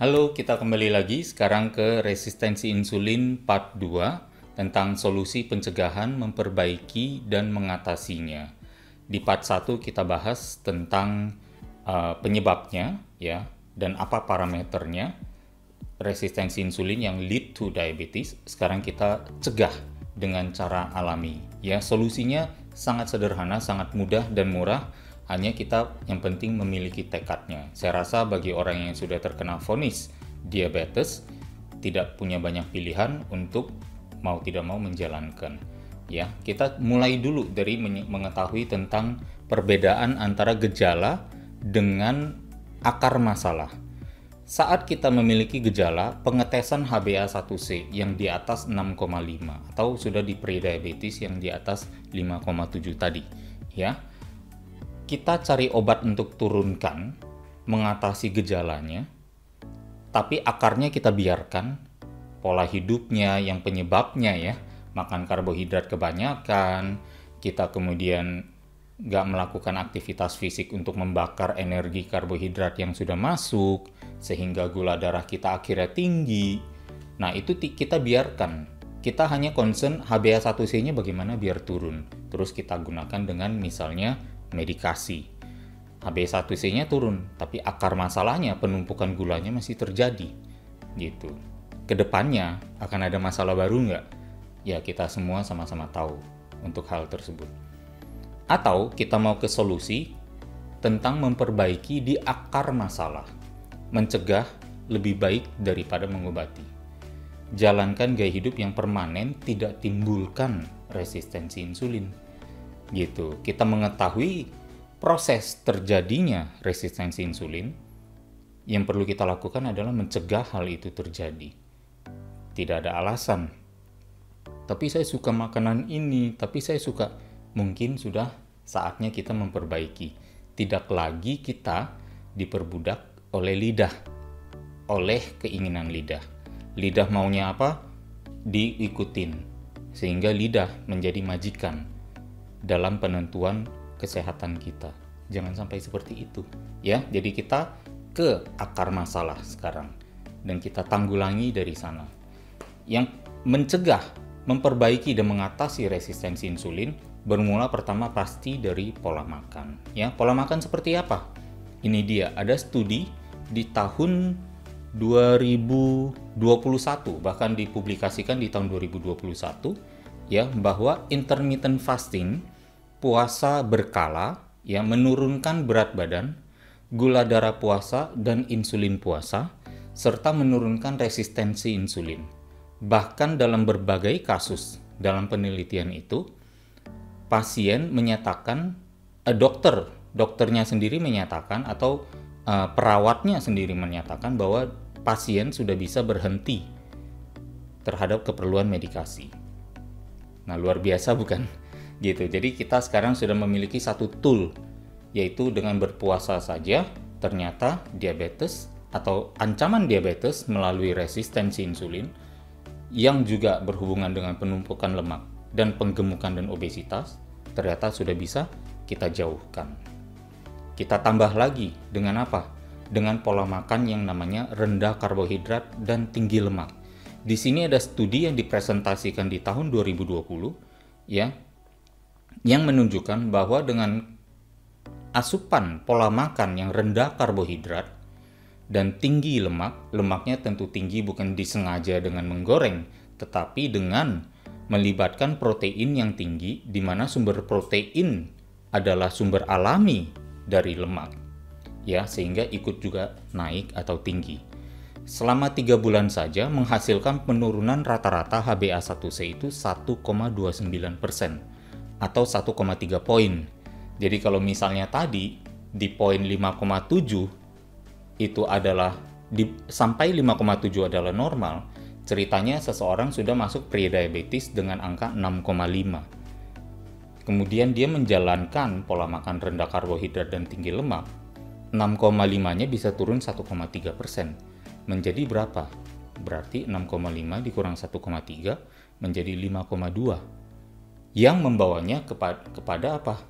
Halo, kita kembali lagi sekarang ke resistensi insulin part 2 tentang solusi pencegahan, memperbaiki, dan mengatasinya. Di part 1 kita bahas tentang penyebabnya ya dan apa parameternya resistensi insulin yang lead to diabetes. Sekarang kita cegah dengan cara alami. Ya, solusinya sangat sederhana, sangat mudah dan murah. Hanya kita yang penting memiliki tekadnya. Saya rasa bagi orang yang sudah terkena vonis diabetes tidak punya banyak pilihan untuk mau tidak mau menjalankan. Ya, kita mulai dulu dari mengetahui tentang perbedaan antara gejala dengan akar masalah. Saat kita memiliki gejala pengetesan HbA1c yang di atas 6,5 atau sudah di prediabetes yang di atas 5,7 tadi, ya. Kita cari obat untuk turunkan, mengatasi gejalanya, tapi akarnya kita biarkan, pola hidupnya yang penyebabnya ya, makan karbohidrat kebanyakan, kita kemudian nggak melakukan aktivitas fisik untuk membakar energi karbohidrat yang sudah masuk, sehingga gula darah kita akhirnya tinggi. Nah, itu kita biarkan. Kita hanya concern HbA1c-nya bagaimana biar turun. Terus kita gunakan dengan misalnya medikasi. HbA1c-nya turun, tapi akar masalahnya penumpukan gulanya masih terjadi. Gitu. Kedepannya akan ada masalah baru nggak? Ya, kita semua sama-sama tahu untuk hal tersebut. Atau kita mau ke solusi tentang memperbaiki di akar masalah. Mencegah lebih baik daripada mengobati. Jalankan gaya hidup yang permanen, tidak timbulkan resistensi insulin. Gitu. Kita mengetahui proses terjadinya resistensi insulin. Yang perlu kita lakukan adalah mencegah hal itu terjadi. Tidak ada alasan. Tapi saya suka makanan ini, tapi saya suka. Mungkin sudah saatnya kita memperbaiki. Tidak lagi kita diperbudak oleh lidah, oleh keinginan lidah. Lidah maunya apa? Diikutin. Sehingga lidah menjadi majikan dalam penentuan kesehatan kita. Jangan sampai seperti itu. Ya, jadi kita ke akar masalah sekarang. Dan kita tanggulangi dari sana. Yang mencegah, memperbaiki dan mengatasi resistensi insulin bermula pertama pasti dari pola makan. Ya, pola makan seperti apa? Ini dia, ada studi di tahun 2021, bahkan dipublikasikan di tahun 2021, ya, bahwa intermittent fasting, puasa berkala, ya, menurunkan berat badan, gula darah puasa dan insulin puasa, serta menurunkan resistensi insulin. Bahkan dalam berbagai kasus dalam penelitian itu, pasien menyatakan, dokternya sendiri menyatakan atau perawatnya sendiri menyatakan bahwa pasien sudah bisa berhenti terhadap keperluan medikasi. Nah, luar biasa bukan? Gitu. Jadi kita sekarang sudah memiliki satu tool, yaitu dengan berpuasa saja ternyata diabetes atau ancaman diabetes melalui resistensi insulin yang juga berhubungan dengan penumpukan lemak dan penggemukan dan obesitas ternyata sudah bisa kita jauhkan. Kita tambah lagi dengan apa? Dengan pola makan yang namanya rendah karbohidrat dan tinggi lemak. Di sini ada studi yang dipresentasikan di tahun 2020 ya, yang menunjukkan bahwa dengan asupan pola makan yang rendah karbohidrat dan tinggi lemak, lemaknya tentu tinggi bukan disengaja dengan menggoreng, tetapi dengan melibatkan protein yang tinggi, di mana sumber protein adalah sumber alami dari lemak, ya, sehingga ikut juga naik atau tinggi. Selama 3 bulan saja menghasilkan penurunan rata-rata HbA1c itu 1,29% atau 1,3 poin. Jadi kalau misalnya tadi di poin 5,7 itu adalah sampai 5,7 adalah normal, ceritanya seseorang sudah masuk prediabetes dengan angka 6,5. Kemudian dia menjalankan pola makan rendah karbohidrat dan tinggi lemak, 6,5-nya bisa turun 1,3%. Menjadi berapa? Berarti 6,5 dikurang 1,3 menjadi 5,2. Yang membawanya kepada apa?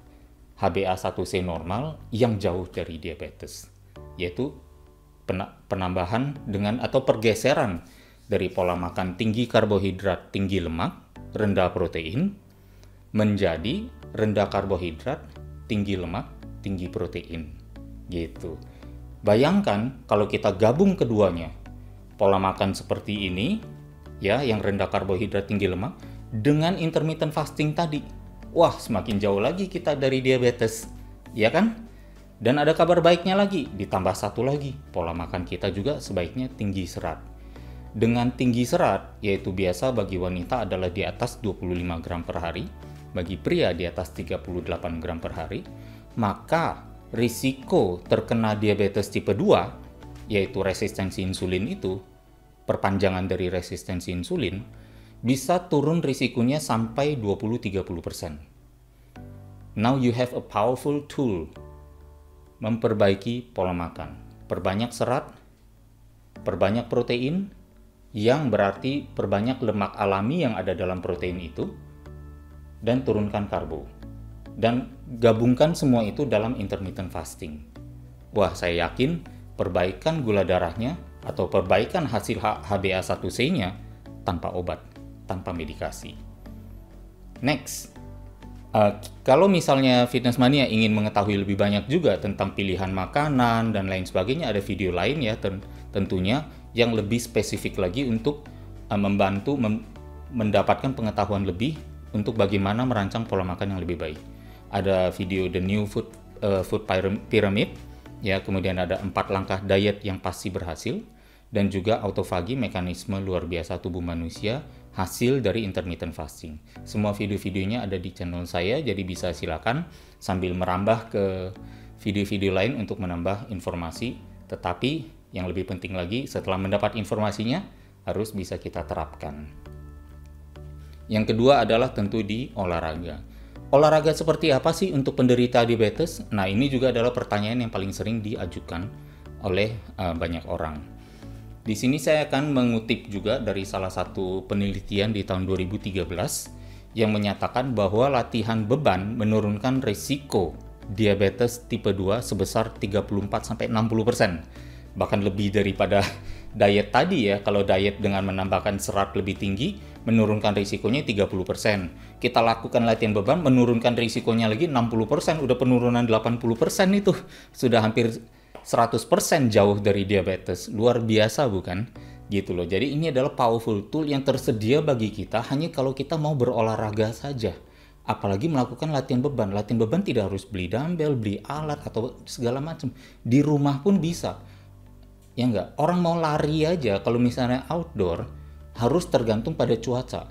HbA1c normal yang jauh dari diabetes, yaitu penambahan dengan atau pergeseran dari pola makan tinggi karbohidrat, tinggi lemak, rendah protein, menjadi rendah karbohidrat, tinggi lemak, tinggi protein. Gitu. Bayangkan kalau kita gabung keduanya, pola makan seperti ini, ya, yang rendah karbohidrat, tinggi lemak, dengan intermittent fasting tadi. Wah, semakin jauh lagi kita dari diabetes, ya kan? Dan ada kabar baiknya lagi, ditambah satu lagi, pola makan kita juga sebaiknya tinggi serat. Dengan tinggi serat, yaitu biasa bagi wanita adalah di atas 25 gram per hari, bagi pria di atas 38 gram per hari, maka risiko terkena diabetes tipe 2, yaitu resistensi insulin itu, perpanjangan dari resistensi insulin, bisa turun risikonya sampai 20-30%. Now you have a powerful tool memperbaiki pola makan. Perbanyak serat, perbanyak protein, yang berarti perbanyak lemak alami yang ada dalam protein itu, dan turunkan karbo. Dan gabungkan semua itu dalam intermittent fasting. Wah, saya yakin perbaikan gula darahnya atau perbaikan hasil HbA1c-nya tanpa obat, tanpa medikasi. Next. Kalau misalnya Fitness Mania ingin mengetahui lebih banyak juga tentang pilihan makanan dan lain sebagainya, ada video lain ya tentunya yang lebih spesifik lagi untuk membantu mendapatkan pengetahuan lebih untuk bagaimana merancang pola makan yang lebih baik. Ada video The New Food Pyramid, ya, kemudian ada 4 langkah diet yang pasti berhasil, dan juga autofagi, mekanisme luar biasa tubuh manusia, hasil dari intermittent fasting. Semua video-videonya ada di channel saya, jadi bisa silakan sambil merambah ke video-video lain untuk menambah informasi. Tetapi yang lebih penting lagi, setelah mendapat informasinya, harus bisa kita terapkan. Yang kedua adalah tentu di olahraga. Olahraga seperti apa sih untuk penderita diabetes? Nah, ini juga adalah pertanyaan yang paling sering diajukan oleh banyak orang. Di sini saya akan mengutip juga dari salah satu penelitian di tahun 2013 yang menyatakan bahwa latihan beban menurunkan risiko diabetes tipe 2 sebesar 34-60%. Bahkan lebih daripada diet tadi ya. Kalau diet dengan menambahkan serat lebih tinggi, menurunkan risikonya 30%. Kita lakukan latihan beban, menurunkan risikonya lagi 60%. Udah penurunan 80% itu. Sudah hampir 100% jauh dari diabetes. Luar biasa bukan? Gitu loh. Jadi ini adalah powerful tool yang tersedia bagi kita hanya kalau kita mau berolahraga saja. Apalagi melakukan latihan beban. Latihan beban tidak harus beli dumbbell, beli alat atau segala macam. Di rumah pun bisa. Ya enggak? Orang mau lari aja kalau misalnya outdoor harus tergantung pada cuaca.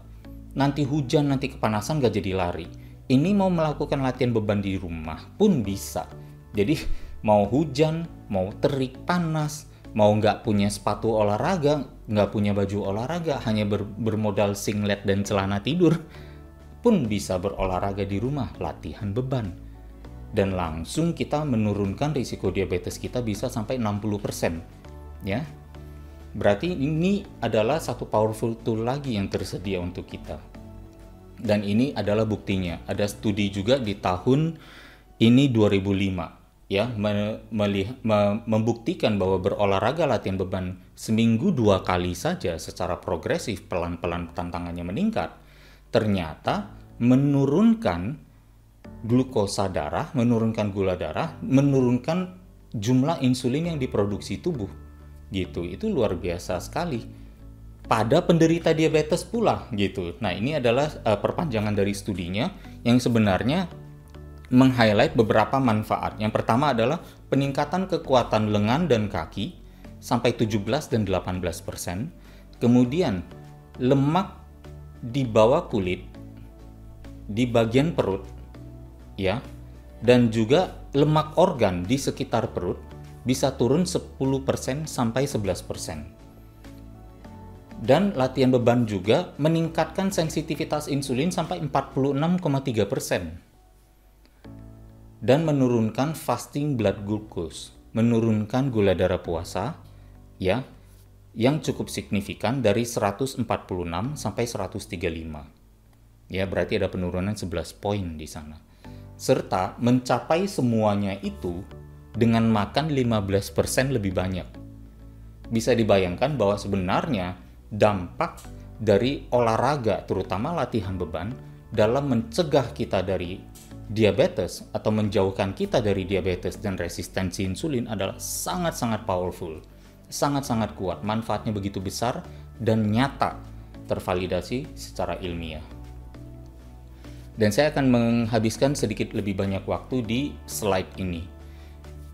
Nanti hujan, nanti kepanasan gak jadi lari. Ini mau melakukan latihan beban di rumah pun bisa. Jadi mau hujan, mau terik, panas, mau nggak punya sepatu olahraga, nggak punya baju olahraga, hanya bermodal singlet dan celana tidur, pun bisa berolahraga di rumah, latihan beban. Dan langsung kita menurunkan risiko diabetes kita bisa sampai 60%. Ya. Berarti ini adalah satu powerful tool lagi yang tersedia untuk kita. Dan ini adalah buktinya. Ada studi juga di tahun ini 2005. Ya, membuktikan bahwa berolahraga latihan beban seminggu 2 kali saja secara progresif, pelan-pelan tantangannya meningkat, ternyata menurunkan glukosa darah, menurunkan gula darah, menurunkan jumlah insulin yang diproduksi tubuh. Gitu, itu luar biasa sekali. Pada penderita diabetes pula, gitu. Nah, ini adalah perpanjangan dari studinya yang sebenarnya meng-highlight beberapa manfaat. Yang pertama adalah peningkatan kekuatan lengan dan kaki sampai 17 dan 18%. Kemudian lemak di bawah kulit, di bagian perut, ya, dan juga lemak organ di sekitar perut bisa turun 10% sampai 11%. Dan latihan beban juga meningkatkan sensitivitas insulin sampai 46,3%. Dan menurunkan fasting blood glucose, menurunkan gula darah puasa, ya, yang cukup signifikan dari 146 sampai 135. Ya, berarti ada penurunan 11 poin di sana. Serta mencapai semuanya itu dengan makan 15% lebih banyak. bisa dibayangkan bahwa sebenarnya dampak dari olahraga, terutama latihan beban, dalam mencegah kita dari diabetes atau menjauhkan kita dari diabetes dan resistensi insulin adalah sangat-sangat powerful, sangat-sangat kuat, manfaatnya begitu besar dan nyata, tervalidasi secara ilmiah. Dan saya akan menghabiskan sedikit lebih banyak waktu di slide ini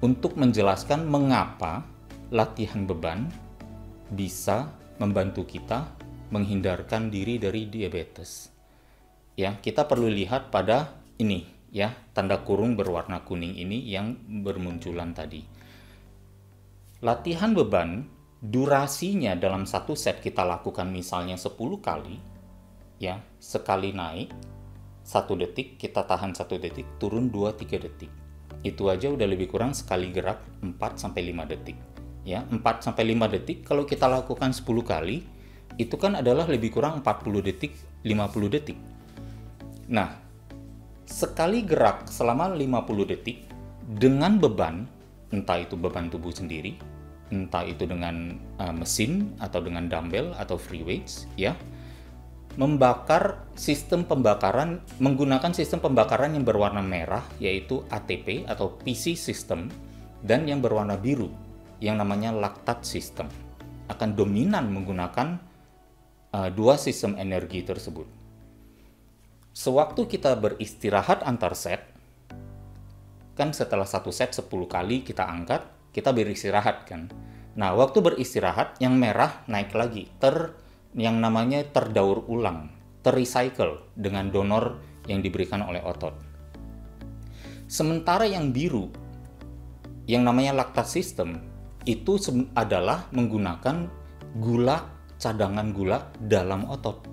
untuk menjelaskan mengapa latihan beban bisa membantu kita menghindarkan diri dari diabetes. Ya, kita perlu lihat pada ini ya, tanda kurung berwarna kuning ini yang bermunculan tadi. Latihan beban durasinya dalam satu set kita lakukan misalnya 10 kali, ya, sekali naik 1 detik, kita tahan 1 detik, turun 2-3 detik. Itu aja udah lebih kurang sekali gerak 4-5 detik. Ya, 4-5 detik kalau kita lakukan 10 kali, itu kan adalah lebih kurang 40 detik, 50 detik. Nah, sekali gerak selama 50 detik dengan beban, entah itu beban tubuh sendiri, entah itu dengan mesin atau dengan dumbbell atau free weights, ya, membakar sistem pembakaran menggunakan sistem pembakaran yang berwarna merah yaitu ATP atau PC system dan yang berwarna biru yang namanya laktat system akan dominan menggunakan dua sistem energi tersebut. Sewaktu kita beristirahat antar set, kan setelah satu set 10 kali kita angkat, kita beristirahat kan. Nah, waktu beristirahat yang merah naik lagi yang namanya terdaur ulang, terrecycle dengan donor yang diberikan oleh otot. Sementara yang biru, yang namanya laktat system, itu adalah menggunakan cadangan gula dalam otot.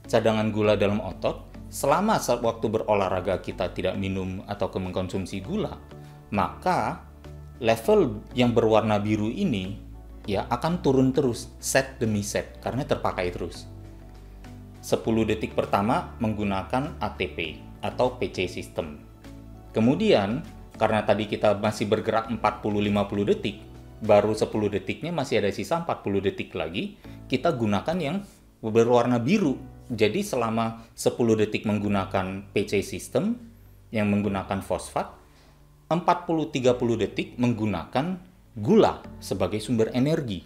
Cadangan gula dalam otot, selama waktu berolahraga kita tidak minum atau mengkonsumsi gula, maka level yang berwarna biru ini ya akan turun terus set demi set karena terpakai terus. 10 detik pertama menggunakan ATP atau PC system. Kemudian karena tadi kita masih bergerak 40-50 detik, baru 10 detiknya masih ada sisa 40 detik lagi, kita gunakan yang berwarna biru. Jadi selama 10 detik menggunakan PC system yang menggunakan fosfat, 40-30 detik menggunakan gula sebagai sumber energi.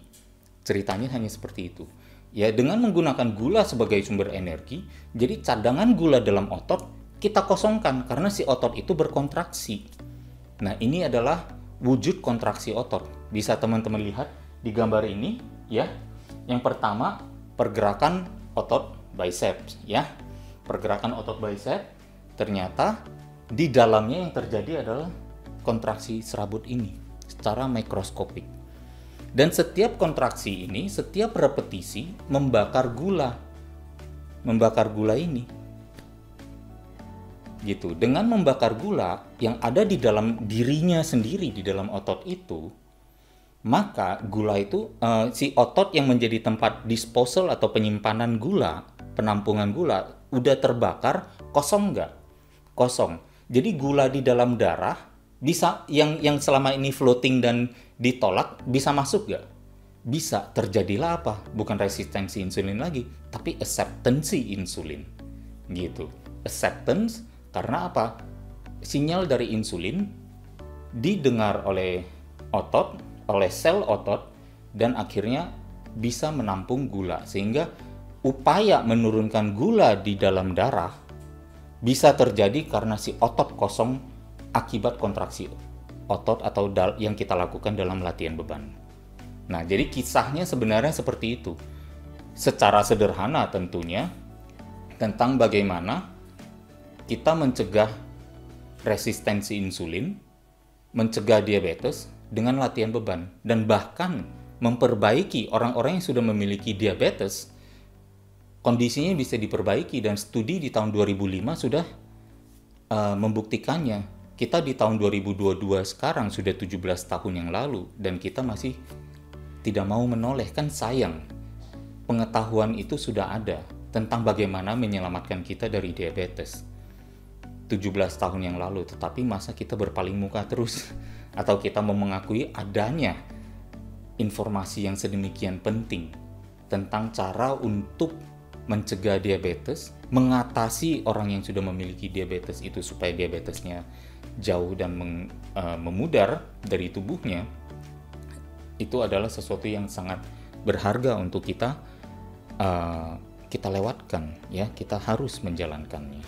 Ceritanya hanya seperti itu. Ya, dengan menggunakan gula sebagai sumber energi, jadi cadangan gula dalam otot kita kosongkan karena si otot itu berkontraksi. Nah, ini adalah wujud kontraksi otot. Bisa teman-teman lihat di gambar ini, ya. Yang pertama, pergerakan otot biceps, ya. Pergerakan otot bicep, ternyata di dalamnya yang terjadi adalah kontraksi serabut ini secara mikroskopik. Dan setiap kontraksi ini, setiap repetisi membakar gula ini. Gitu. Dengan membakar gula yang ada di dalam dirinya sendiri di dalam otot itu, maka gula itu si otot yang menjadi tempat disposal atau penyimpanan gula, penampungan gula udah terbakar, kosong nggak? Kosong. Jadi gula di dalam darah bisa yang selama ini floating dan ditolak bisa masuk gak? Bisa. Terjadilah apa? Bukan resistensi insulin lagi, tapi acceptancy insulin. Gitu. Acceptance karena apa? Sinyal dari insulin didengar oleh otot, oleh sel otot, dan akhirnya bisa menampung gula. Sehingga upaya menurunkan gula di dalam darah bisa terjadi karena si otot kosong akibat kontraksi otot atau yang kita lakukan dalam latihan beban. Nah, jadi kisahnya sebenarnya seperti itu. Secara sederhana tentunya, tentang bagaimana kita mencegah resistensi insulin, mencegah diabetes dengan latihan beban, dan bahkan memperbaiki orang-orang yang sudah memiliki diabetes, kondisinya bisa diperbaiki, dan studi di tahun 2005 sudah membuktikannya. Kita di tahun 2022 sekarang sudah 17 tahun yang lalu dan kita masih tidak mau menoleh. Kan sayang, pengetahuan itu sudah ada tentang bagaimana menyelamatkan kita dari diabetes 17 tahun yang lalu, tetapi masa kita berpaling muka terus atau kita mau mengakui adanya informasi yang sedemikian penting tentang cara untuk mencegah diabetes, mengatasi orang yang sudah memiliki diabetes itu supaya diabetesnya jauh dan memudar dari tubuhnya, itu adalah sesuatu yang sangat berharga untuk kita lewatkan, ya, kita harus menjalankannya.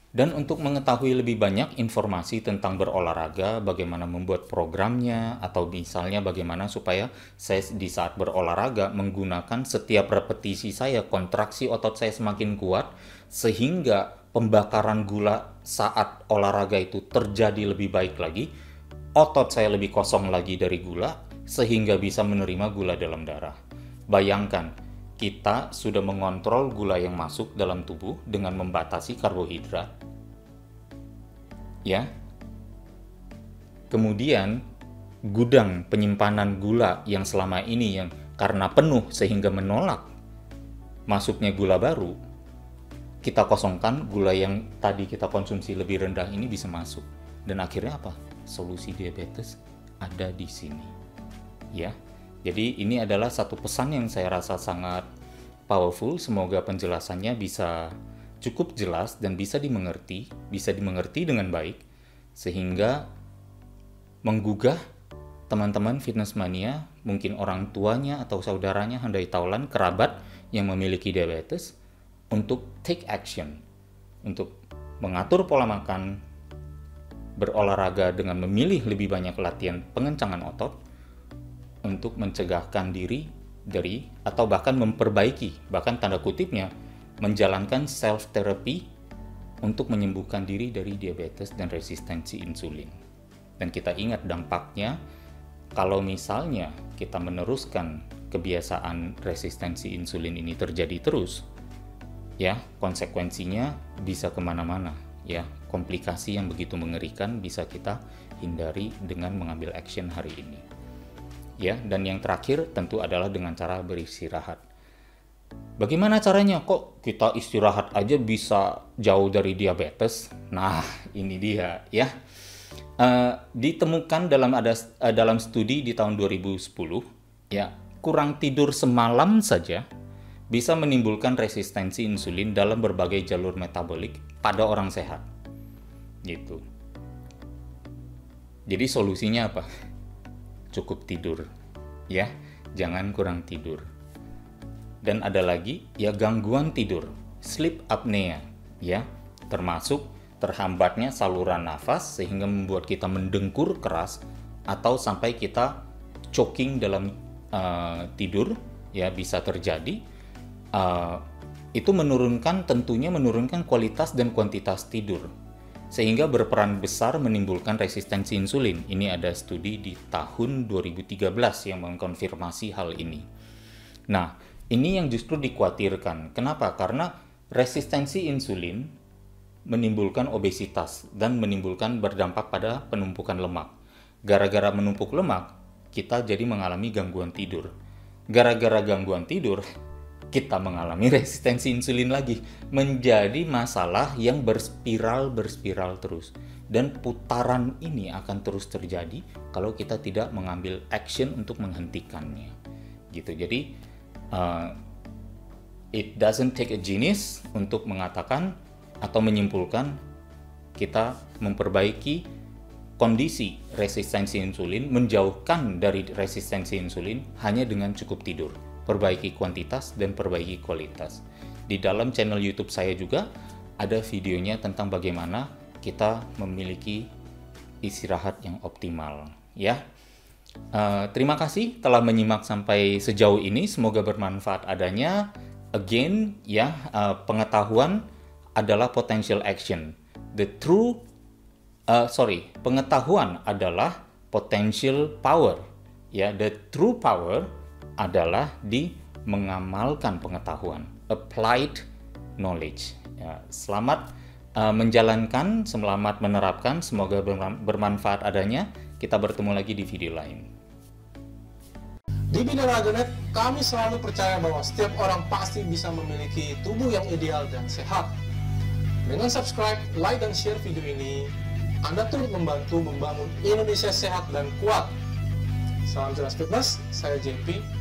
Dan untuk mengetahui lebih banyak informasi tentang berolahraga, bagaimana membuat programnya, atau misalnya bagaimana supaya saya di saat berolahraga menggunakan setiap repetisi saya, kontraksi otot saya semakin kuat, sehingga pembakaran gula saat olahraga itu terjadi lebih baik lagi, otot saya lebih kosong lagi dari gula, sehingga bisa menerima gula dalam darah. Bayangkan, kita sudah mengontrol gula yang masuk dalam tubuh dengan membatasi karbohidrat, ya. Kemudian gudang penyimpanan gula yang selama ini yang karena penuh sehingga menolak masuknya gula baru, kita kosongkan, gula yang tadi kita konsumsi lebih rendah ini bisa masuk. Dan akhirnya apa? Solusi diabetes ada di sini, ya. Jadi ini adalah satu pesan yang saya rasa sangat powerful. Semoga penjelasannya bisa cukup jelas dan bisa dimengerti dengan baik, sehingga menggugah teman-teman fitness mania, mungkin orang tuanya atau saudaranya, handai taulan, kerabat yang memiliki diabetes, untuk take action, untuk mengatur pola makan, berolahraga dengan memilih lebih banyak latihan pengencangan otot, untuk mencegahkan diri dari, atau bahkan memperbaiki, bahkan tanda kutipnya, menjalankan self-therapy untuk menyembuhkan diri dari diabetes dan resistensi insulin. Dan kita ingat dampaknya, kalau misalnya kita meneruskan kebiasaan resistensi insulin ini terjadi terus, ya, konsekuensinya bisa kemana-mana, ya. Komplikasi yang begitu mengerikan bisa kita hindari dengan mengambil action hari ini. Ya, dan yang terakhir tentu adalah dengan cara beristirahat. Bagaimana caranya? Kok kita istirahat aja bisa jauh dari diabetes? Nah, ini dia, ya. Ditemukan dalam studi di tahun 2010, ya, kurang tidur semalam saja bisa menimbulkan resistensi insulin dalam berbagai jalur metabolik pada orang sehat. Gitu. Jadi solusinya apa? Cukup tidur, ya, jangan kurang tidur. Dan ada lagi, ya, gangguan tidur, sleep apnea, ya, termasuk terhambatnya saluran nafas sehingga membuat kita mendengkur keras atau sampai kita choking dalam tidur, ya, bisa terjadi. Itu tentunya menurunkan kualitas dan kuantitas tidur, sehingga berperan besar menimbulkan resistensi insulin. Ini ada studi di tahun 2013 yang mengkonfirmasi hal ini. Nah, ini yang justru dikhawatirkan. Kenapa? Karena resistensi insulin menimbulkan obesitas dan berdampak pada penumpukan lemak. Gara-gara menumpuk lemak, kita jadi mengalami gangguan tidur. Gara-gara gangguan tidur, kita mengalami resistensi insulin lagi, menjadi masalah yang berspiral terus, dan putaran ini akan terus terjadi kalau kita tidak mengambil action untuk menghentikannya, gitu. Jadi it doesn't take a genius untuk mengatakan atau menyimpulkan kita memperbaiki kondisi resistensi insulin, menjauhkan dari resistensi insulin hanya dengan cukup tidur. Perbaiki kuantitas dan perbaiki kualitas. Di dalam channel YouTube saya juga ada videonya tentang bagaimana kita memiliki istirahat yang optimal, ya. Terima kasih telah menyimak sampai sejauh ini. Semoga bermanfaat adanya. Again, ya, pengetahuan adalah potential action. Pengetahuan adalah potential power. Ya, the true power adalah di mengamalkan pengetahuan, applied knowledge. Ya, selamat menjalankan, selamat menerapkan, semoga bermanfaat adanya. Kita bertemu lagi di video lain. Di Binaraganet, kami selalu percaya bahwa setiap orang pasti bisa memiliki tubuh yang ideal dan sehat. Dengan subscribe, like, dan share video ini, Anda turut membantu membangun Indonesia sehat dan kuat. Salam Jelas Fitness, saya JP.